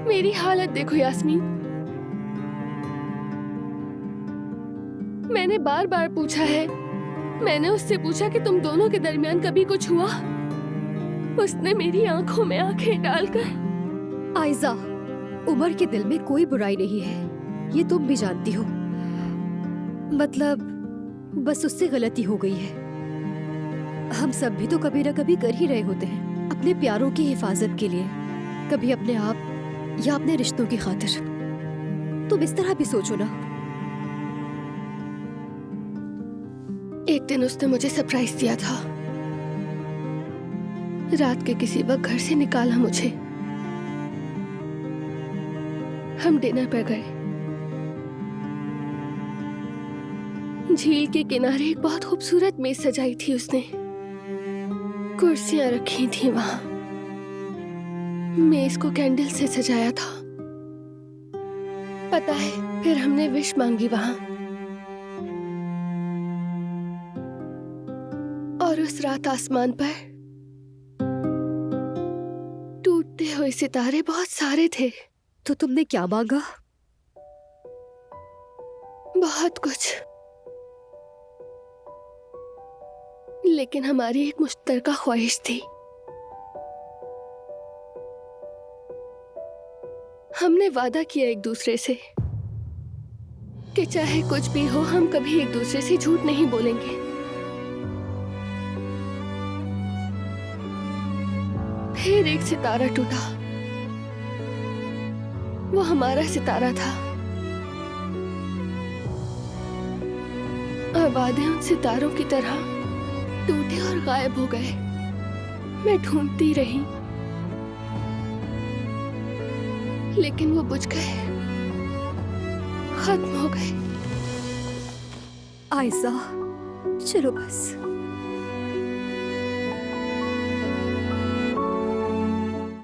मेरी हालत देखो यास्मीन। मैंने बार बार पूछा है, मैंने उससे पूछा कि तुम दोनों के दरमियान कभी कुछ हुआ। उसने मेरी आंखों में आंखें डालकर। आयजा, उमर के दिल में कोई बुराई नहीं है, ये तुम भी जानती हो। मतलब बस उससे गलती हो गई है। हम सब भी तो कभी ना कभी कर ही रहे होते हैं अपने प्यारों की हिफाजत के लिए, कभी अपने आप या अपने रिश्तों की खातिर। तुम इस तरह भी सोचो ना। एक दिन उसने मुझे सरप्राइज दिया था। रात के किसी वक्त घर से निकाला मुझे। हम डिनर पर गए। झील के किनारे एक बहुत खूबसूरत मेज सजाई थी उसने। कुर्सियां रखी थी वहां। मेज को कैंडल से सजाया था। पता है, फिर हमने विश मांगी वहां। और उस रात आसमान पर टूटते हुए सितारे बहुत सारे थे। तो तुमने क्या मांगा? बहुत कुछ, लेकिन हमारी एक मुश्तरका ख्वाहिश थी। हमने वादा किया एक दूसरे से कि चाहे कुछ भी हो, हम कभी एक दूसरे से झूठ नहीं बोलेंगे। फिर एक सितारा टूटा। वो हमारा सितारा था। और वादे उन सितारों की तरह टूटे और गायब हो गए। मैं ढूंढती रही, लेकिन वो बुझ गए, खत्म हो गए। आयजा, चलो बस।